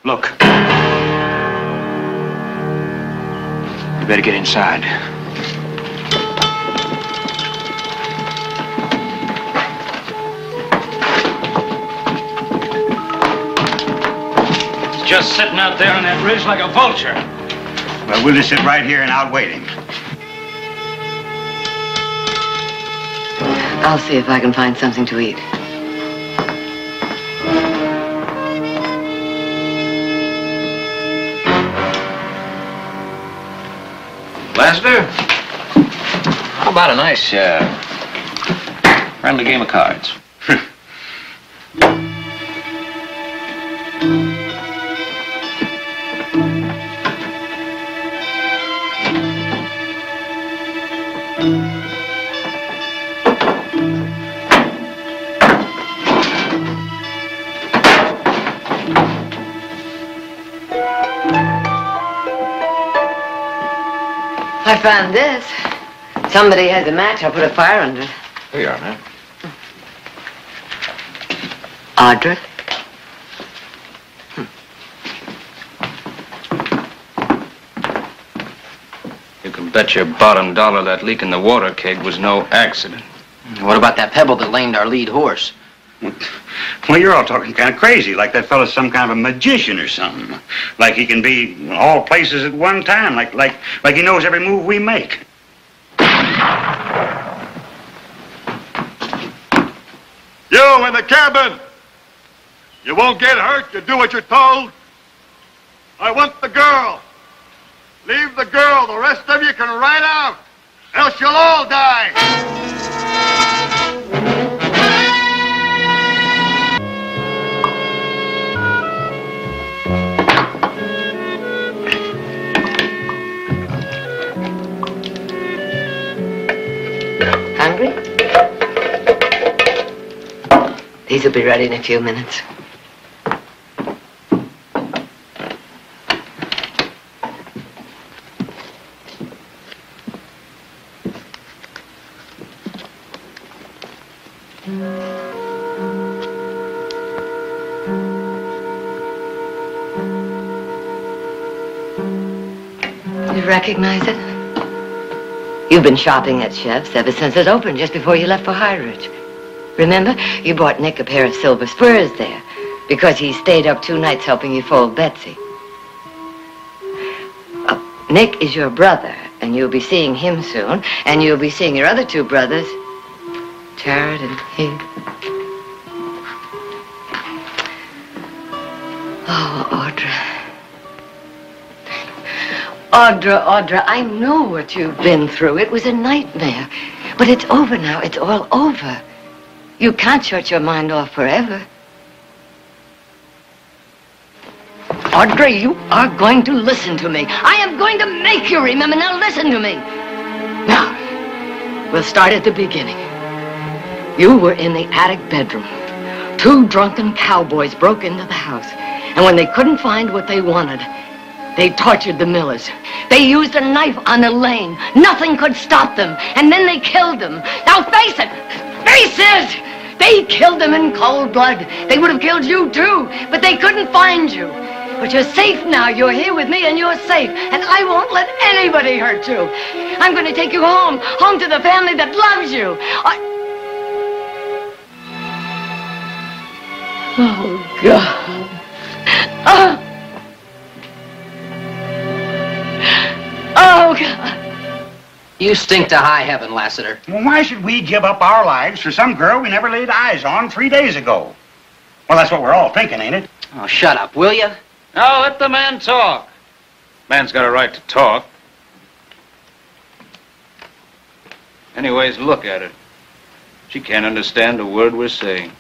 Look. You better get inside. He's just sitting out there on that ridge like a vulture. Well, we'll just sit right here and outwait him. I'll see if I can find something to eat. Lassiter, how about a nice, friendly game of cards? I found this. Somebody has a match. I'll put a fire under it. Here you are, man. Audra? You can bet your bottom dollar that leak in the water keg was no accident. What about that pebble that lamed our lead horse? Well, you're all talking kind of crazy, like that fellow's some kind of a magician or something. Like he can be in all places at one time, like he knows every move we make. You in the cabin! You won't get hurt, you do what you're told. I want the girl. Leave the girl, the rest of you can ride out, else you'll all die. Hungry? These will be ready in a few minutes. You recognize it? You've been shopping at Chef's ever since it opened, just before you left for High Ridge. Remember, you bought Nick a pair of silver spurs there because he stayed up 2 nights helping you fold Betsy. Nick is your brother, and you'll be seeing him soon, and you'll be seeing your other 2 brothers, Jared and he. Oh, Audra. Audra, I know what you've been through. It was a nightmare. But it's over now. It's all over. You can't shut your mind off forever. Audra, you are going to listen to me. I am going to make you remember. Now listen to me. Now, we'll start at the beginning. You were in the attic bedroom. 2 drunken cowboys broke into the house. And when they couldn't find what they wanted, they tortured the Millers. They used a knife on Elaine. Nothing could stop them. And then they killed them. Now face it! Face it! They killed them in cold blood. They would have killed you too, but they couldn't find you. But you're safe now. You're here with me and you're safe. And I won't let anybody hurt you. I'm going to take you home. Home to the family that loves you. Oh, God. Oh, God. You stink to high heaven, Lassiter. Well, why should we give up our lives for some girl we never laid eyes on 3 days ago? Well, that's what we're all thinking, ain't it? Oh, shut up, will you? Now let the man talk. Man's got a right to talk. Anyways, look at her. She can't understand a word we're saying.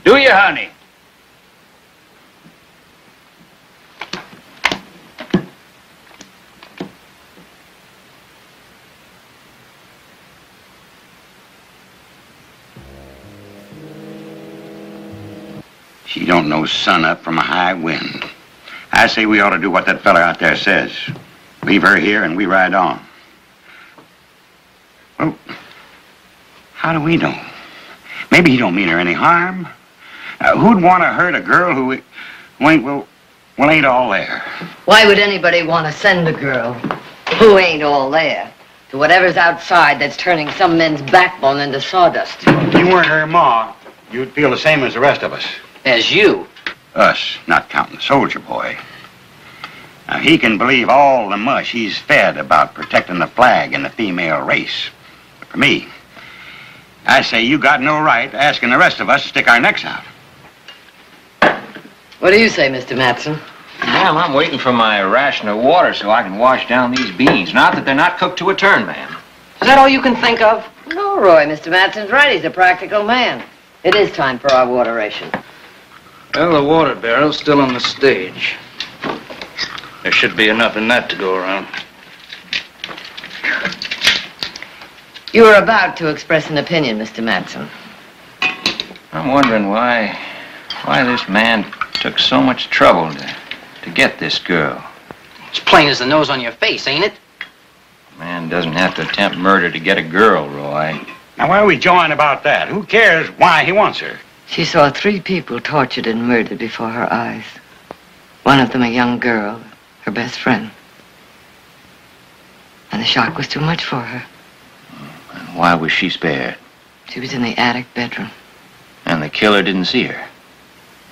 Do you, honey? She don't know sun up from a high wind. I say we ought to do what that fella out there says. Leave her here and we ride on. Well, how do we know? Maybe he don't mean her any harm. Who'd want to hurt a girl who ain't, well, Well, ain't all there. Why would anybody want to send a girl who ain't all there to whatever's outside that's turning some men's backbone into sawdust? If you weren't her ma, you'd feel the same as the rest of us. As you. Us, not counting the soldier boy. Now, he can believe all the mush he's fed about protecting the flag and the female race. But for me, I say you got no right asking the rest of us to stick our necks out. What do you say, Mr. Matson? Ma'am, I'm waiting for my ration of water so I can wash down these beans. Not that they're not cooked to a turn, ma'am. Is that all you can think of? No, Roy, Mr. Matson's right. He's a practical man. It is time for our water ration. Well, the water barrel's still on the stage. There should be enough in that to go around. You were about to express an opinion, Mr. Matson. I'm wondering why this man took so much trouble to get this girl. It's plain as the nose on your face, ain't it? A man doesn't have to attempt murder to get a girl, Roy. Now, why are we jawing about that? Who cares why he wants her? She saw 3 people tortured and murdered before her eyes. One of them a young girl, her best friend. And the shock was too much for her. And why was she spared? She was in the attic bedroom. And the killer didn't see her.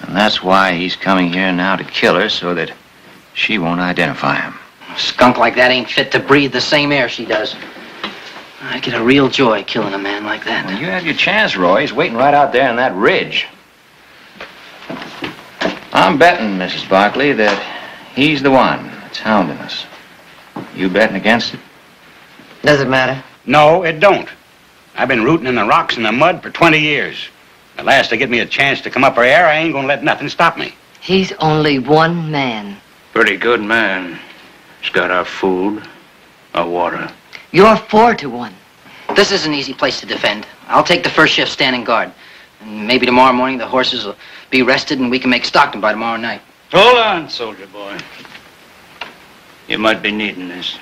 And that's why he's coming here now to kill her so that she won't identify him. A skunk like that ain't fit to breathe the same air she does. I get a real joy killing a man like that. Well, you have your chance, Roy. He's waiting right out there on that ridge. I'm betting, Mrs. Barkley, that he's the one that's hounding us. You betting against it? Does it matter? No, it don't. I've been rooting in the rocks and the mud for 20 years. At last they get me a chance to come up her air, I ain't gonna let nothing stop me. He's only one man. Pretty good man. He's got our food, our water. You're 4 to 1. This is an easy place to defend. I'll take the first shift standing guard. And maybe tomorrow morning the horses will be rested and we can make Stockton by tomorrow night. Hold on, soldier boy. You might be needing this.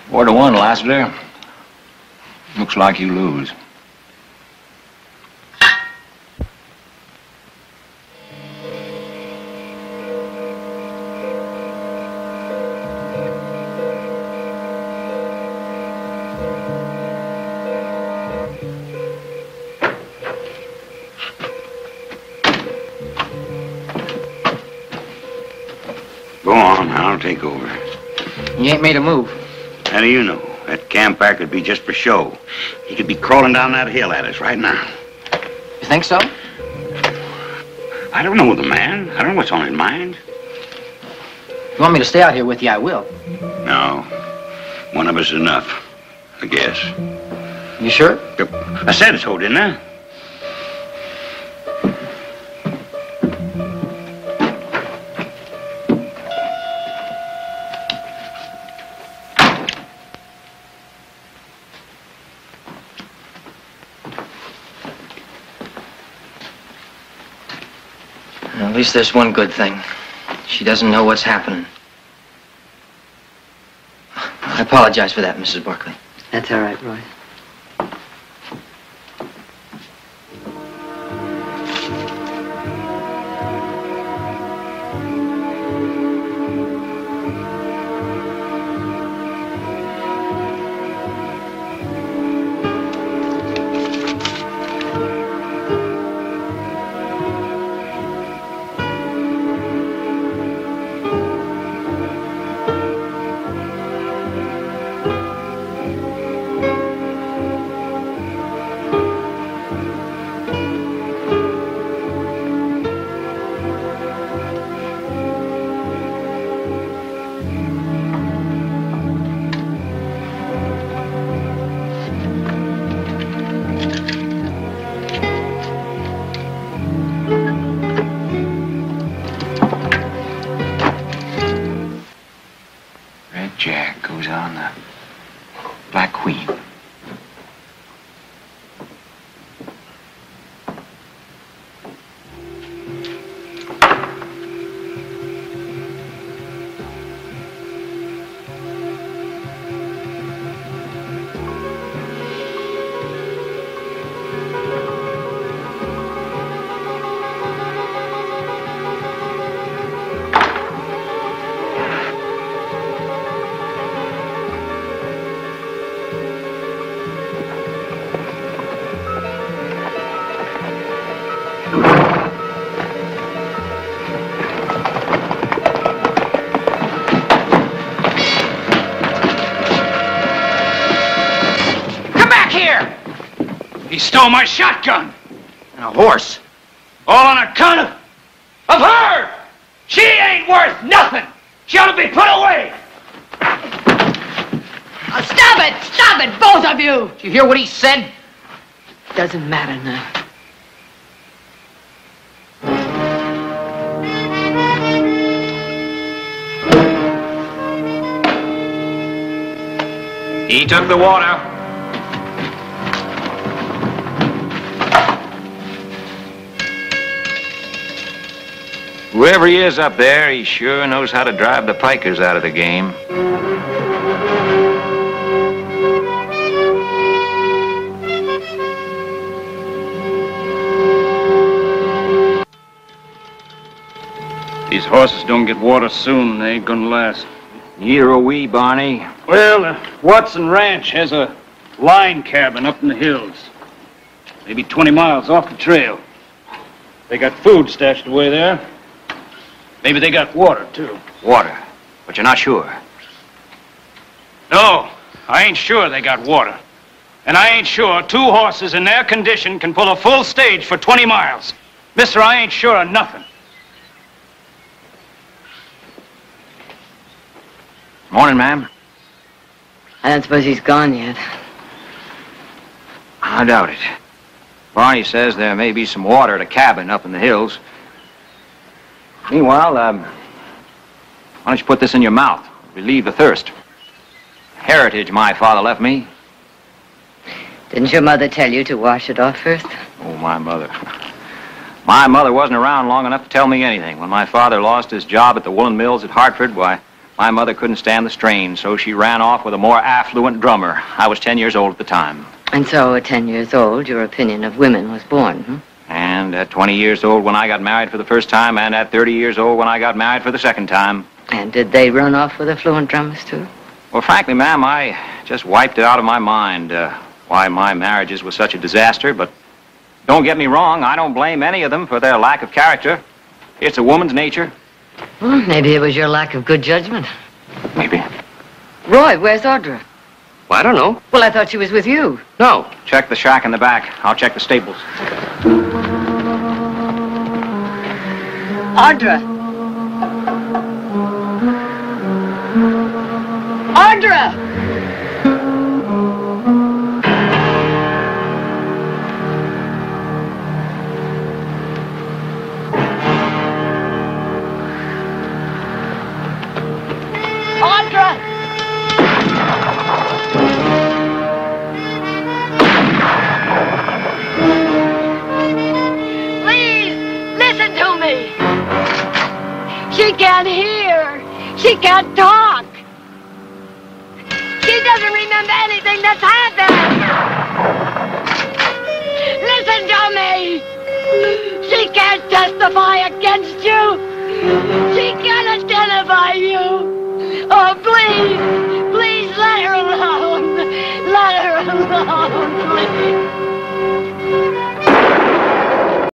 4 to 1, Lassiter. Looks like you lose. Go on, I'll take over. You ain't made a move. How do you know? That campfire could be just for show. He could be crawling down that hill at us right now. You think so? I don't know the man. I don't know what's on his mind. If you want me to stay out here with you, I will. No. One of us is enough, I guess. You sure? Yep. I said so, didn't I? At least there's one good thing. She doesn't know what's happening. I apologize for that, Mrs. Barkley. That's all right, Roy. stole my shotgun. And a horse. All on account of her. She ain't worth nothing. She ought to be put away. Stop it, both of you. Did you hear what he said? Doesn't matter now. He took the water. Whoever he is up there, he sure knows how to drive the pikers out of the game. These horses don't get water soon, they ain't gonna last. Neither are we, Barney. Well, Watson Ranch has a line cabin up in the hills. Maybe 20 miles off the trail. They got food stashed away there. Maybe they got water, too. Water, but you're not sure. No, I ain't sure they got water. And I ain't sure 2 horses in their condition can pull a full stage for 20 miles. Mister, I ain't sure of nothing. Morning, ma'am. I don't suppose he's gone yet. I doubt it. Barney says there may be some water at a cabin up in the hills. Meanwhile, why don't you put this in your mouth? Relieve the thirst. Heritage my father left me. Didn't your mother tell you to wash it off first? Oh, my mother. My mother wasn't around long enough to tell me anything. When my father lost his job at the woolen mills at Hartford, why, my mother couldn't stand the strain, so she ran off with a more affluent drummer. I was 10 years old at the time. And so at 10 years old, your opinion of women was born, hmm? And at 20 years old when I got married for the first time, and at 30 years old when I got married for the second time. And did they run off with affluent drummers, too? Well, frankly, ma'am, I just wiped it out of my mind why my marriages was such a disaster, but don't get me wrong, I don't blame any of them for their lack of character. It's a woman's nature. Well, maybe it was your lack of good judgment. Maybe. Roy, where's Audra? Well, I don't know. Well, I thought she was with you. No. Check the shack in the back. I'll check the stables. Audra! Audra! Audra! Please, listen to me. She can't hear. She can't talk. She doesn't remember anything that's happened. Listen to me. She can't testify against you. She can't identify you. Oh, please.